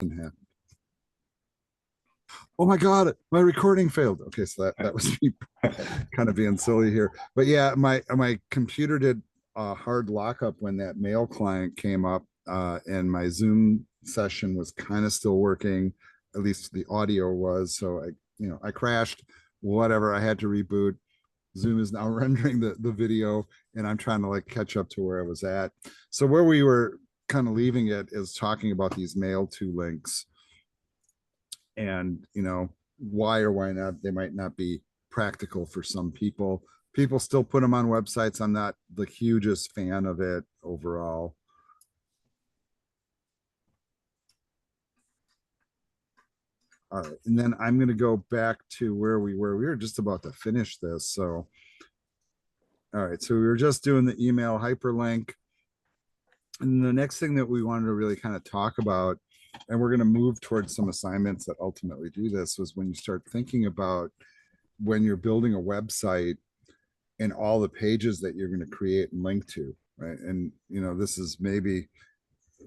happened. Oh my God, my recording failed. Okay, so that was me kind of being silly here. But yeah, my computer did a hard lockup when that mail client came up, and my Zoom session was kind of still working. At least the audio was. So I crashed. Whatever, I had to reboot. Zoom is now rendering the video, and I'm trying to like catch up to where I was at. So where we were kind of leaving it is talking about these mail to links, and why or why not they might not be practical for some people. People still put them on websites. I'm not the hugest fan of it overall. All right, and then I'm going to go back to where we were. We were just about to finish this. So all right, so we were just doing the email hyperlink, and the next thing that we wanted to really kind of talk about, and we're going to move towards some assignments that ultimately do this, was when you start thinking about when you're building a website and all the pages that you're going to create and link to, right? And this is maybe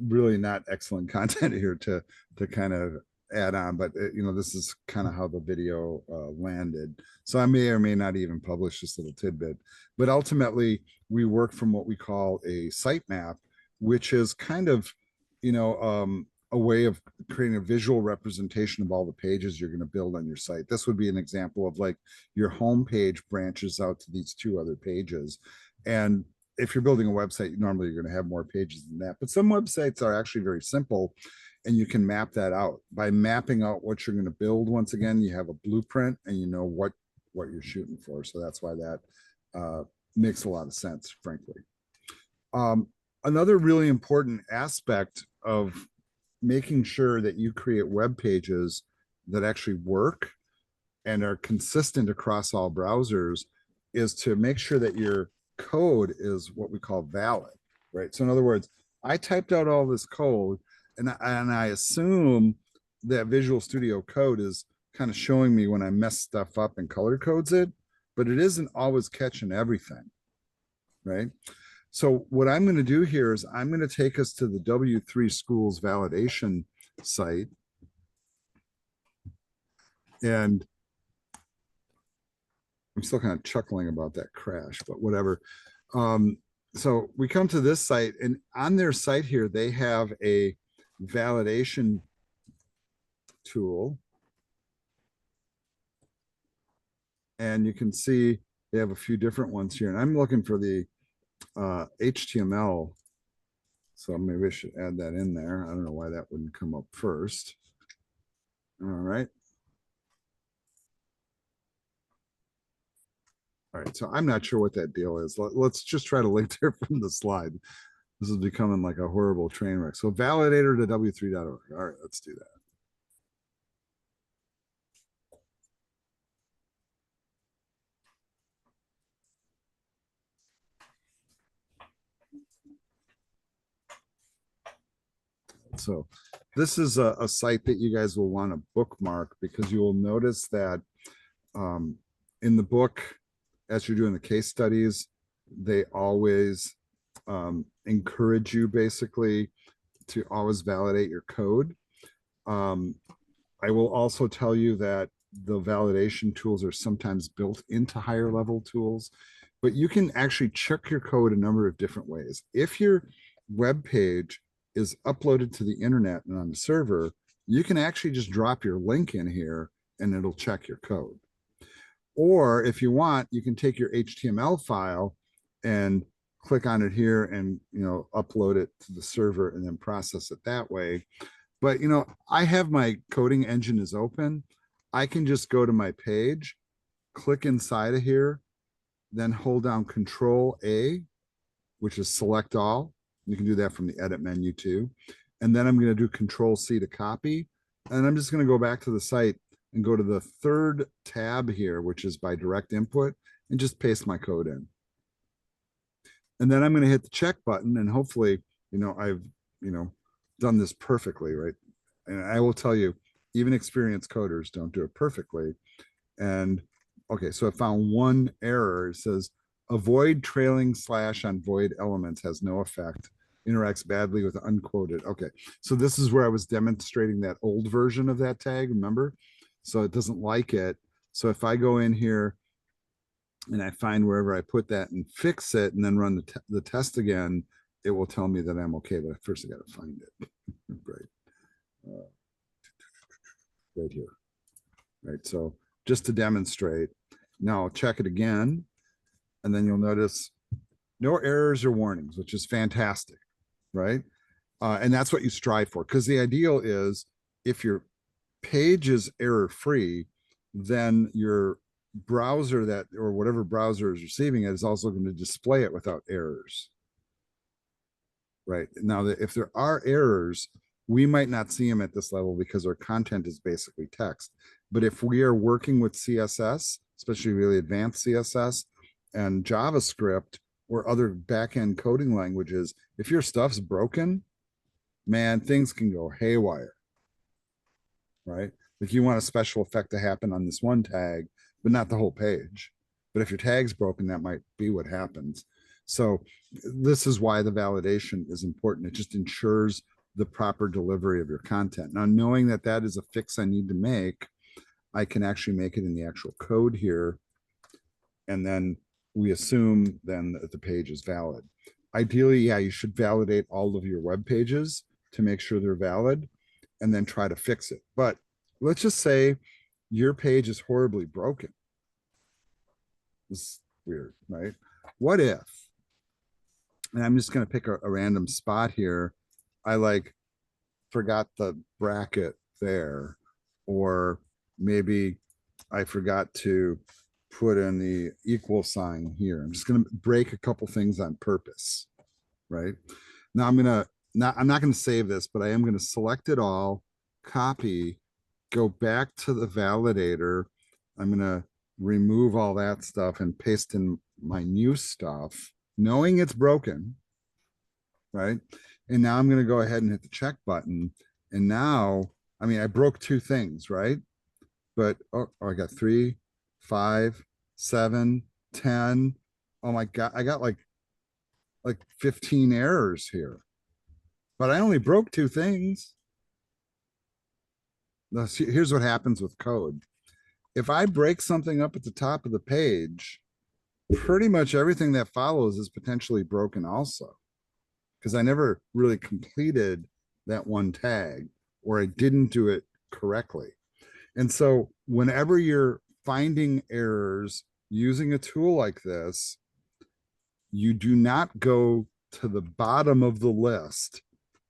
really not excellent content here to kind of add on, but this is kind of how the video landed. So I may or may not even publish this little tidbit, but ultimately we work from what we call a sitemap, which is kind of a way of creating a visual representation of all the pages you're going to build on your site. This would be an example of like your home page branches out to these two other pages. And if you're building a website, normally you're going to have more pages than that. But some websites are actually very simple, and you can map that out. By mapping out what you're going to build, once again, you have a blueprint and you know what you're shooting for. So that's why that makes a lot of sense, frankly. Another really important aspect of making sure that you create web pages that actually work and are consistent across all browsers is to make sure that your code is what we call valid, right? So in other words, I typed out all this code, and I assume that Visual Studio Code is kind of showing me when I mess stuff up and color codes it, but it isn't always catching everything, right? So what I'm going to do here is I'm going to take us to the W3 Schools validation site. And I'm still kind of chuckling about that crash, but whatever. So we come to this site, and on their site here, they have a validation tool. And you can see they have a few different ones here. And I'm looking for the HTML. So maybe I should add that in there. I don't know why that wouldn't come up first. All right. All right, so I'm not sure what that deal is. Let's just try to link there from the slide. This is becoming like a horrible train wreck. So validator to w3.org. All right, let's do that. So this is a site that you guys will want to bookmark, because you will notice that in the book, as you're doing the case studies, they always encourage you basically to always validate your code. I will also tell you that the validation tools are sometimes built into higher level tools, but you can actually check your code a number of different ways. If your web page is uploaded to the internet and on the server, you can actually just drop your link in here and it'll check your code. Or if you want, you can take your HTML file and click on it here and upload it to the server and then process it that way. But I have my coding engine is open. I can just go to my page, click inside of here, then hold down Control A, which is select all. You can do that from the edit menu too. And then I'm going to do Control C to copy. And I'm just going to go back to the site and go to the third tab here, which is by direct input, and just paste my code in. And then I'm going to hit the check button, and hopefully, I've, done this perfectly, right? And I will tell you, even experienced coders don't do it perfectly. And okay, so I found one error. It says avoid trailing slash on void elements has no effect. interacts badly with unquoted. Okay, so this is where I was demonstrating that old version of that tag, remember? So it doesn't like it. So if I go in here and I find wherever I put that and fix it and then run the test again, it will tell me that I'm okay, but first I got to find it. Right. Right here. Right, so just to demonstrate, now I'll check it again, and then you'll notice no errors or warnings, which is fantastic, right? And that's what you strive for, because the ideal is if your page is error-free, then your browser that, or whatever browser is receiving it, is also going to display it without errors. Right, now if there are errors, we might not see them at this level because our content is basically text. But if we are working with CSS, especially really advanced CSS and JavaScript or other back-end coding languages, if your stuff's broken, man, things can go haywire, right? Like you want a special effect to happen on this one tag, but not the whole page. But if your tag's broken, that might be what happens. So this is why the validation is important. It just ensures the proper delivery of your content. Now, knowing that that is a fix I need to make, I can actually make it in the actual code here. And then we assume then that the page is valid. Ideally, yeah, you should validate all of your web pages to make sure they're valid and then try to fix it. But let's just say your page is horribly broken. This is weird, right? What if, and I'm just going to pick a random spot here, I like forgot the bracket there, or maybe I forgot to put in the equal sign here. I'm just going to break a couple things on purpose, right? Now I'm not going to save this, but I am going to select it all, copy, go back to the validator. I'm going to remove all that stuff and paste in my new stuff, knowing it's broken, right? And now I'm going to go ahead and hit the check button. And now, I mean, I broke two things, right? But, oh, I got 3, 5, 7, 10. Oh my God, I got like 15 errors here. But I only broke two things. Now, here's what happens with code. If I break something up at the top of the page, pretty much everything that follows is potentially broken also, because I never really completed that one tag, or I didn't do it correctly. And so whenever you're finding errors using a tool like this, you do not go to the bottom of the list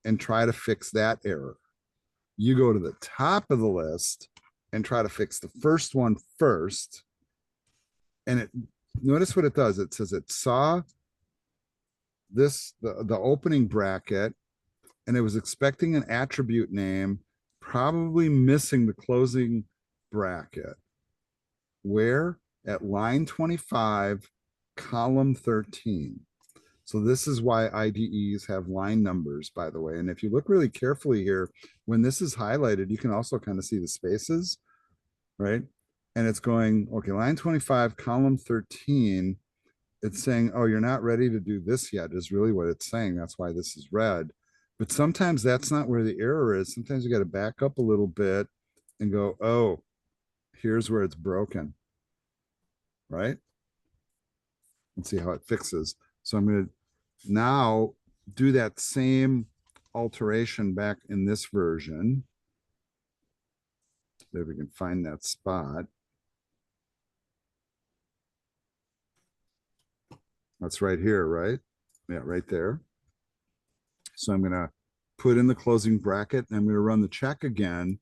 and try to fix that error. You go to the top of the list and try to fix the first one first. And it, notice what it does. It says it saw this, the opening bracket, and it was expecting an attribute name, probably missing the closing bracket. Where? At line 25, column 13. So this is why IDEs have line numbers, by the way. And if you look really carefully here, when this is highlighted, you can also kind of see the spaces, right? And it's going, okay, line 25, column 13. It's saying, oh, you're not ready to do this yet, is really what it's saying. That's why this is red. But sometimes that's not where the error is. Sometimes you got to back up a little bit and go, oh, here's where it's broken, right? And see how it fixes. So I'm going to now do that same alteration back in this version. If we can find that spot. That's right here, right? Yeah, right there. So I'm going to put in the closing bracket and I'm going to run the check again.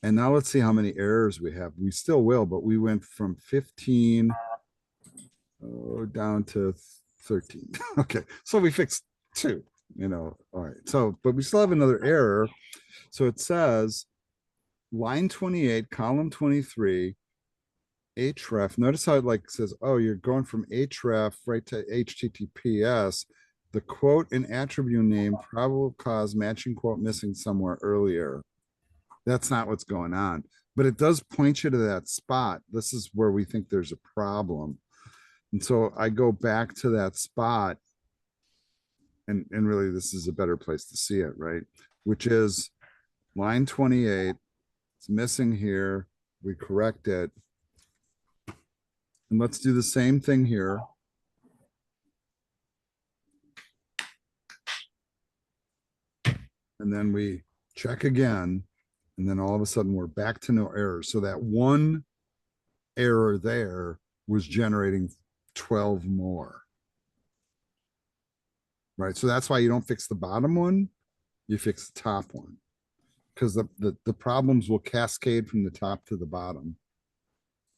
And now let's see how many errors we have. We still will, but we went from 15 down to 13. Okay, so we fixed 2, all right. So, but we still have another error. So it says line 28, column 23, href. Notice how it like says, oh, you're going from href right to HTTPS. The quote and attribute name probably cause matching quote missing somewhere earlier. That's not what's going on, but it does point you to that spot. This is where we think there's a problem. And so I go back to that spot and really this is a better place to see it, right? Which is line 28. It's missing here. We correct it. And let's do the same thing here. And then we check again. And then all of a sudden we're back to no errors. So that one error there was generating 12 more. Right. So that's why you don't fix the bottom one, you fix the top one. Because the problems will cascade from the top to the bottom.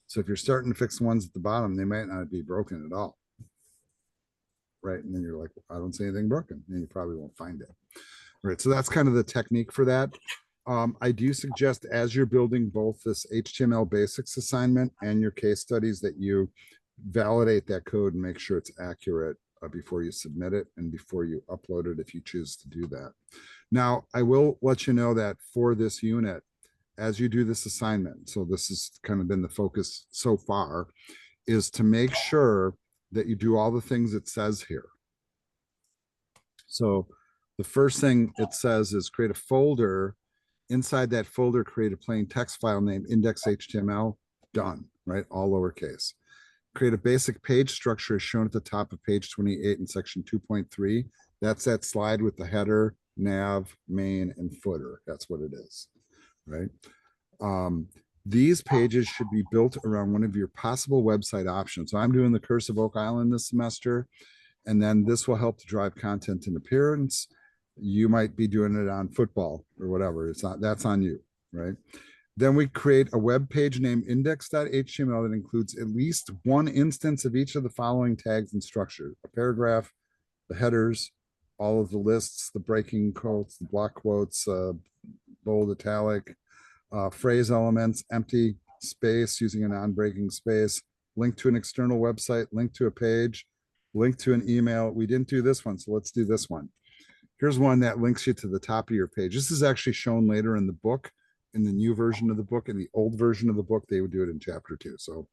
So if you're starting to fix the ones at the bottom, they might not be broken at all. Right. And then you're like, I don't see anything broken. And you probably won't find it. Right. So that's kind of the technique for that. I do suggest as you're building both this HTML basics assignment and your case studies that you validate that code and make sure it's accurate before you submit it and before you upload it if you choose to do that. Now, I will let you know that for this unit, as you do this assignment, so this has kind of been the focus so far, is to make sure that you do all the things it says here. So the first thing it says is create a folder. Inside that folder, create a plain text file named index.html. Done, right? All lowercase. Create a basic page structure as shown at the top of page 28 in section 2.3. That's that slide with the header, nav, main, and footer. That's what it is, right? These pages should be built around one of your possible website options. So I'm doing the Curse of Oak Island this semester, and then this will help to drive content and appearance. You might be doing it on football or whatever. It's not, that's on you, right? Then we create a web page named index.html that includes at least one instance of each of the following tags and structure: a paragraph, the headers, all of the lists, the breaking quotes, the block quotes, bold, italic, phrase elements, empty space using a non-breaking space, link to an external website, link to a page, link to an email. We didn't do this one, so let's do this one. Here's one that links you to the top of your page. This is actually shown later in the book, in the new version of the book. In the old version of the book, they would do it in chapter 2. So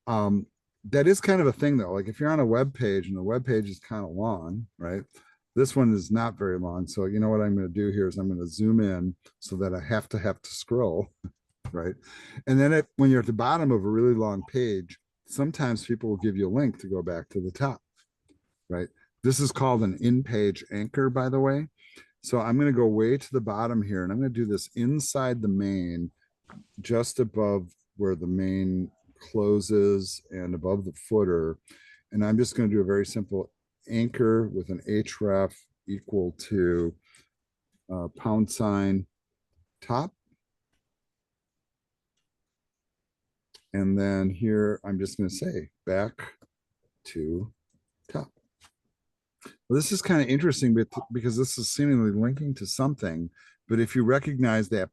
that is kind of a thing though. Like if you're on a web page and the web page is kind of long, right? This one is not very long. So you know what I'm going to do here is I'm going to zoom in so that I have to scroll, right? And then when you're at the bottom of a really long page, sometimes people will give you a link to go back to the top, right? This is called an in-page anchor, by the way. So I'm going to go way to the bottom here, and I'm going to do this inside the main, just above where the main closes and above the footer. And I'm just going to do a very simple anchor with an href equal to # top. And then here, I'm just going to say back to top. Well, this is kind of interesting because this is seemingly linking to something, but if you recognize that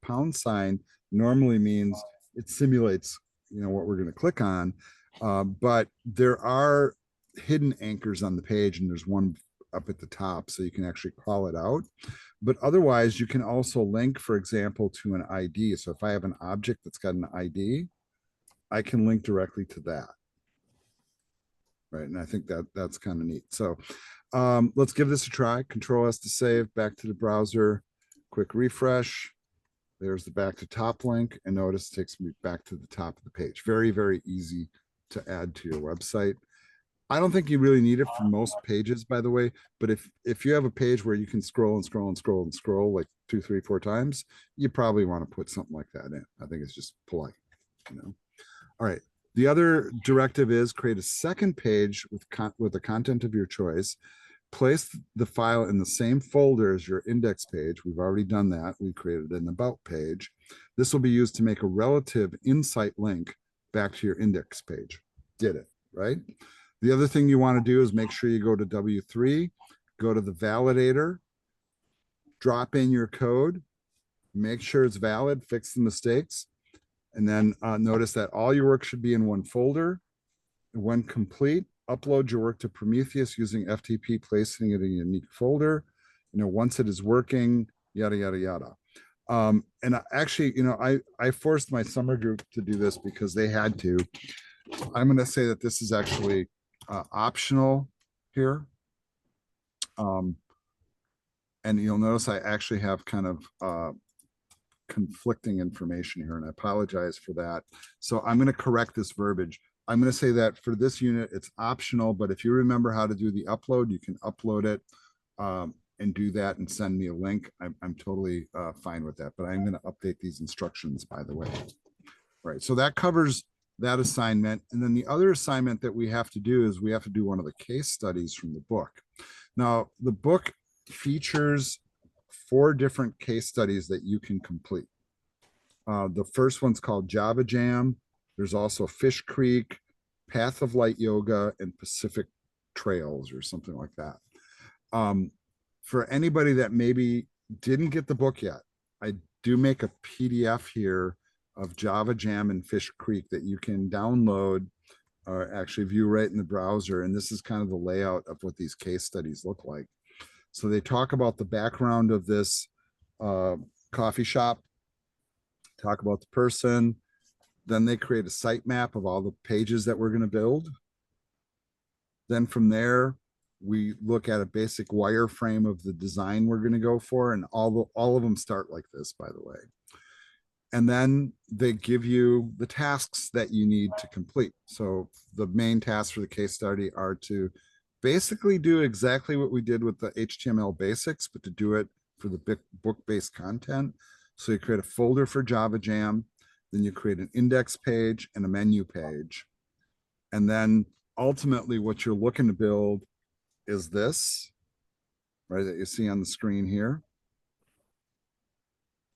# normally means it simulates, you know, what we're going to click on, but there are hidden anchors on the page, and there's one up at the top, so you can actually call it out. But otherwise, you can also link, for example, to an ID. So if I have an object that's got an ID, I can link directly to that. Right, and I think that's kind of neat. So let's give this a try. Control S to save, back to the browser, quick refresh. There's the back to top link, and notice it takes me back to the top of the page. Very, very easy to add to your website. I don't think you really need it for most pages, by the way, but if you have a page where you can scroll and scroll and scroll and scroll like 2, 3, 4 times, you probably want to put something like that in. I think it's just polite, you know. All right. The other directive is create a second page with the content of your choice. Place the file in the same folder as your index page. We've already done that. We created an about page. This will be used to make a relative insight link back to your index page. Did it, right? The other thing you want to do is make sure you go to W3, go to the validator, drop in your code, make sure it's valid, fix the mistakes. And then notice that all your work should be in one folder. When complete, upload your work to Prometheus using FTP, placing it in a unique folder. You know, once it is working, yada, yada, yada. And actually, you know, I forced my summer group to do this because they had to. I'm going to say that this is actually optional here. And you'll notice I actually have kind of conflicting information here, and I apologize for that. So I'm going to correct this verbiage. I'm going to say that for this unit, it's optional, but if you remember how to do the upload, you can upload it and do that and send me a link. I'm totally fine with that, but I'm going to update these instructions, by the way. Right, so that covers that assignment. And then the other assignment that we have to do is we have to do one of the case studies from the book. Now, the book features 4 different case studies that you can complete. The first one's called Java Jam. There's also Fish Creek, Path of Light Yoga, and Pacific Trails or something like that. For anybody that maybe didn't get the book yet, I do make a PDF here of Java Jam and Fish Creek that you can download or actually view right in the browser. And this is kind of the layout of what these case studies look like. So they talk about the background of this coffee shop, talk about the person, then they create a sitemap of all the pages that we're going to build. Then from there, we look at a basic wireframe of the design we're going to go for, and all of them start like this, by the way. And then they give you the tasks that you need to complete. So the main tasks for the case study are to basically do exactly what we did with the HTML basics, but to do it for the book-based content. So you create a folder for Java Jam, then you create an index page and a menu page. And then ultimately what you're looking to build is this, right, that you see on the screen here.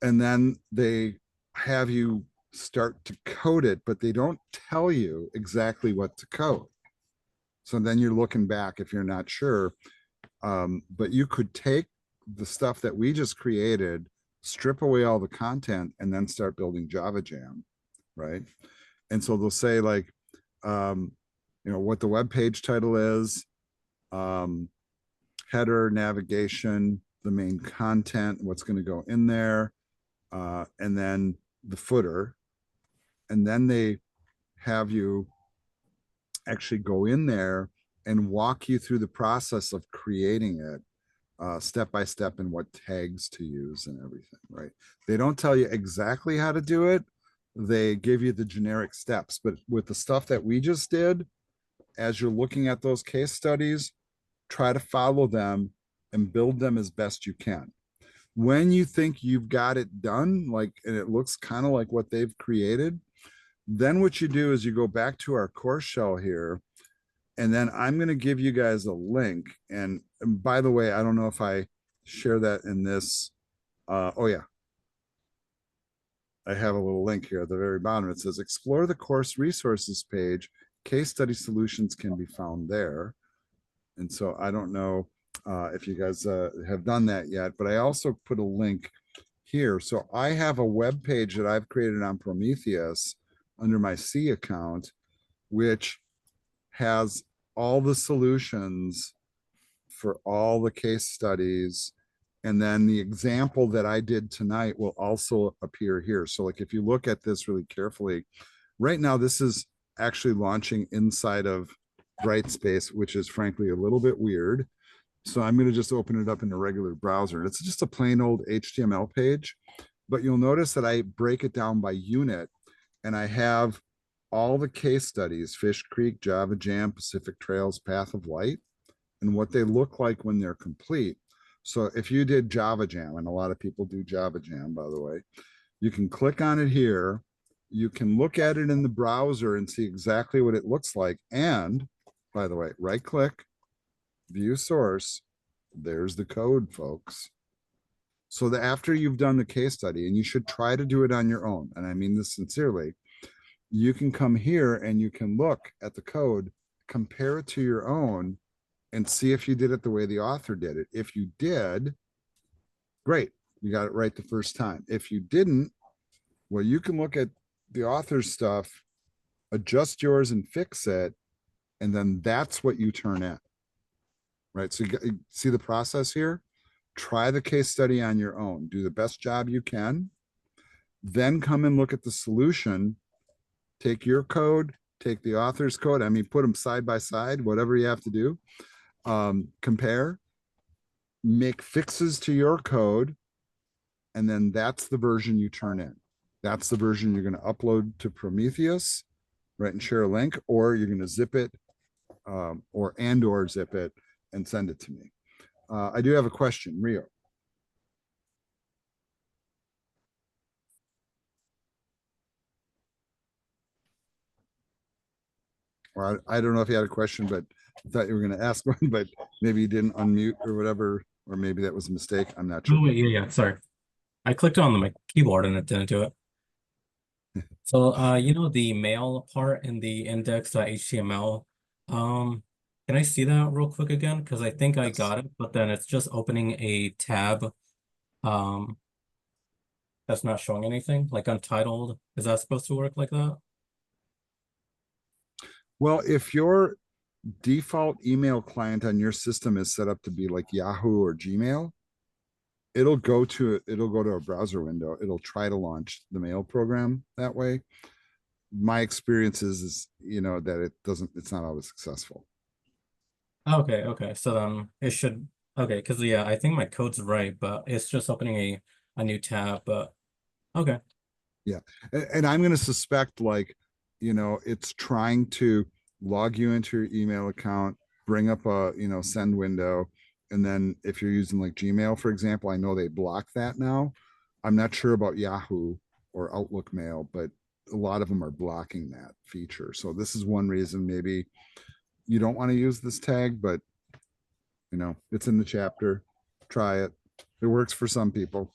And then they have you start to code it, but they don't tell you exactly what to code. So then you're looking back if you're not sure. But you could take the stuff that we just created, strip away all the content, and then start building Java Jam, right? And so they'll say like, what the web page title is, header, navigation, the main content, what's going to go in there, and then the footer. And then they have you actually go in there and walk you through the process of creating it step by step and what tags to use and everything, right? They don't tell you exactly how to do it. They give you the generic steps, but with the stuff that we just did, as you're looking at those case studies, try to follow them and build them as best you can. When you think you've got it done, like, and it looks kind of like what they've created, then what you do is you go back to our course shell here, and then I'm going to give you guys a link. And by the way, I don't know if I share that in this. Oh yeah, I have a little link here at the very bottom. It says explore the course resources page. Case study solutions can be found there. And so I don't know if you guys have done that yet, but I also put a link here. So I have a web page that I've created on Prometheus under my C account, which has all the solutions for all the case studies. And then the example that I did tonight will also appear here. So like if you look at this really carefully, right now this is actually launching inside of Brightspace, which is frankly a little bit weird. So I'm going to just open it up in a regular browser. It's just a plain old HTML page, but you'll notice that I break it down by unit, and I have all the case studies, Fish Creek, Java Jam, Pacific Trails, Path of Light, and what they look like when they're complete. So if you did Java Jam, and a lot of people do Java Jam, by the way, you can click on it here. You can look at it in the browser and see exactly what it looks like. And by the way, right click, view source, there's the code, folks. So that after you've done the case study, and you should try to do it on your own, and I mean this sincerely, you can come here and you can look at the code, compare it to your own, and see if you did it the way the author did it. If you did, great, you got it right the first time. If you didn't, well, you can look at the author's stuff, adjust yours and fix it, and then that's what you turn in, right? So you see the process here? Try the case study on your own, do the best job you can, then come and look at the solution, take your code, take the author's code, I mean, put them side by side, whatever you have to do, compare, make fixes to your code, and then that's the version you turn in. That's the version you're going to upload to Prometheus, right, and share a link, or you're going to zip it, or zip it and send it to me. I do have a question, Rio. Or I don't know if you had a question, but I thought you were going to ask one, but maybe you didn't unmute or whatever, or maybe that was a mistake. I'm not sure. Oh, wait, yeah, yeah. Sorry. I clicked on my keyboard and it didn't do it. So, the mail part in the index.html, can I see that real quick again? Because I think I Yes. got it, but then it's just opening a tab, um, that's not showing anything, like untitled. Is that supposed to work like that? Well, if your default email client on your system is set up to be like Yahoo or Gmail, it'll go to a browser window. It'll try to launch the mail program that way. My experience is that it's not always successful. Okay, okay. So then it should, okay, because yeah, I think my code's right, but it's just opening a new tab, but okay. Yeah. And I'm going to suspect, like, it's trying to log you into your email account, bring up a, send window. And then if you're using like Gmail, for example, I know they block that now. I'm not sure about Yahoo or Outlook Mail, but a lot of them are blocking that feature. So this is one reason maybe you don't want to use this tag, but it's in the chapter. Try it. It works for some people.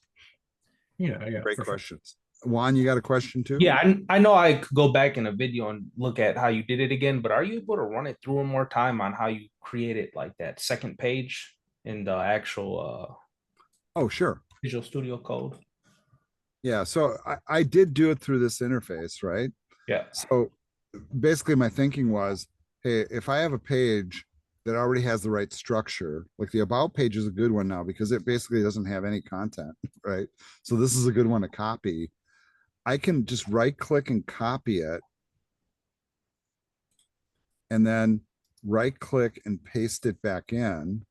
Yeah, yeah, Great for sure. questions. Juan, you got a question too? Yeah, I know I could go back in a video and look at how you did it again, but are you able to run it through one more time on how you created like that second page in the actual Oh, sure. Visual Studio Code? Yeah, so I did do it through this interface, right? Yeah. So basically, my thinking was, hey, if I have a page that already has the right structure, like the about page is a good one now because it basically doesn't have any content, right? So this is a good one to copy. I can just right click and copy it, and then right click and paste it back in,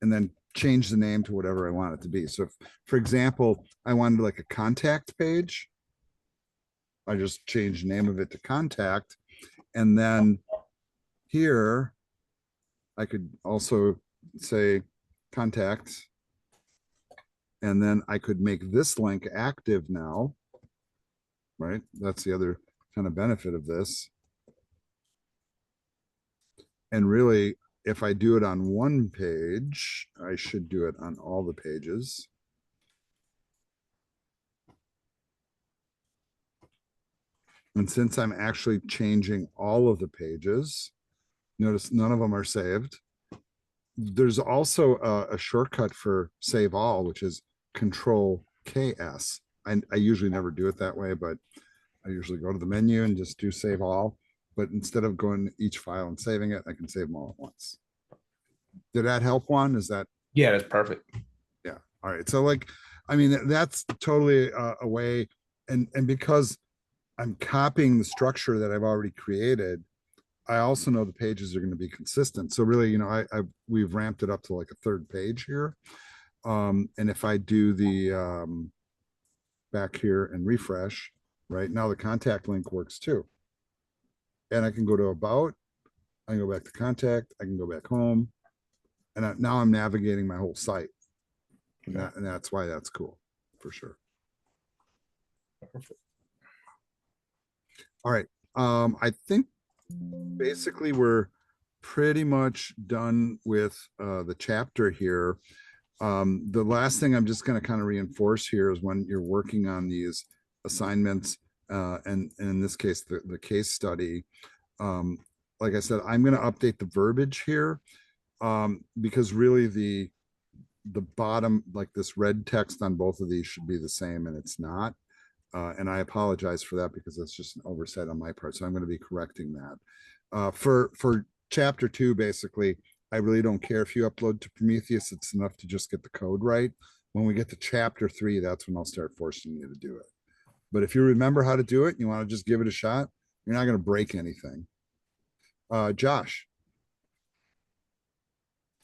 and then change the name to whatever I want it to be. So if, for example, I wanted like a contact page, I just change the name of it to contact. And then here, I could also say contact. And then I could make this link active now, right? That's the other kind of benefit of this. And really, if I do it on one page, I should do it on all the pages. And since I'm actually changing all of the pages, notice none of them are saved. There's also a shortcut for save all, which is Control KS. I usually never do it that way, but I usually go to the menu and just do save all. But instead of going to each file and saving it, I can save them all at once. Did that help, Juan? Is that? Yeah, that's perfect. Yeah. All right. So like, I mean, that's totally a way. And because I'm copying the structure that I've already created, I also know the pages are going to be consistent. So really, we've ramped it up to like a third page here. And if I do the back here and refresh, right now the contact link works too. And I can go to about, I can go back to contact, I can go back home, and now I'm navigating my whole site. And that's why that's cool for sure. Perfect. All right. I think basically we're pretty much done with the chapter here. The last thing I'm just going to kind of reinforce here is when you're working on these assignments, and in this case, the case study, like I said, I'm going to update the verbiage here, because really the bottom, like this red text on both of these should be the same, and it's not. And I apologize for that because that's just an oversight on my part. So I'm going to be correcting that. For chapter 2, basically, I really don't care if you upload to Prometheus. It's enough to just get the code right. When we get to chapter 3, that's when I'll start forcing you to do it. But if you remember how to do it, and you want to just give it a shot, you're not going to break anything. Josh.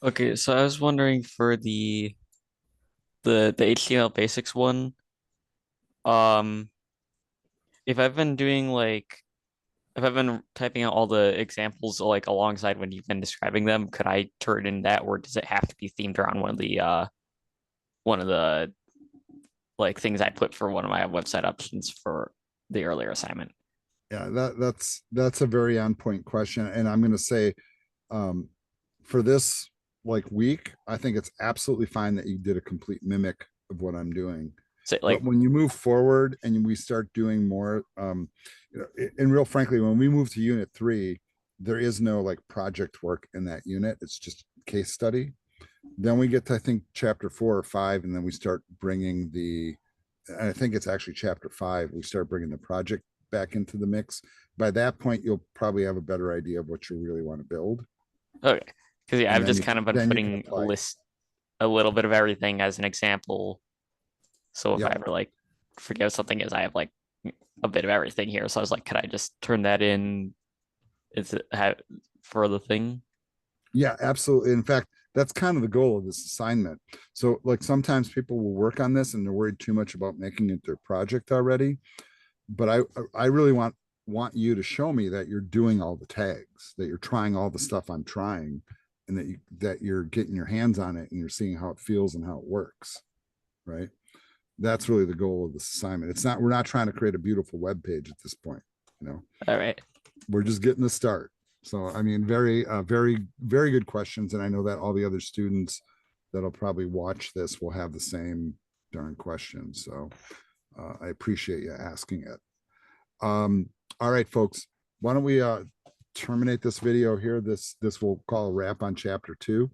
Okay, so I was wondering for the HTML basics one, um, if I've been doing like if I've been typing out all the examples like alongside when you've been describing them, could I turn in that, or does it have to be themed around one of the like things I put for one of my website options for the earlier assignment? Yeah, that's a very on point question. And I'm gonna say, for this like week, I think it's absolutely fine that you did a complete mimic of what I'm doing. So But like, when you move forward and we start doing more, you know, and real frankly, when we move to unit 3, there is no like project work in that unit. It's just case study. Then we get to, I think, chapter 4 or 5, and then we start bringing and I think it's actually chapter 5, we start bringing the project back into the mix. By that point, you'll probably have a better idea of what you really want to build. okay, because yeah, And I've then just kind of been then you can putting apply. a little bit of everything as an example. So if I Yep. ever like forget what something is, I have like a bit of everything here. So I was like, could I just turn that in? Is it have for the thing? Yeah, absolutely. In fact, that's kind of the goal of this assignment. So like sometimes people will work on this and they're worried too much about making it their project already. But I really want you to show me that you're doing all the tags, that you're trying all the stuff I'm trying, and that you're getting your hands on it and you're seeing how it feels and how it works. Right. That's really the goal of this assignment. We're not trying to create a beautiful web page at this point, you know. All right. We're just getting the start. So, I mean, very good questions. And I know that all the other students that'll probably watch this will have the same darn questions. So I appreciate you asking it. All right, folks, why don't we terminate this video here? This we'll call a wrap on chapter 2.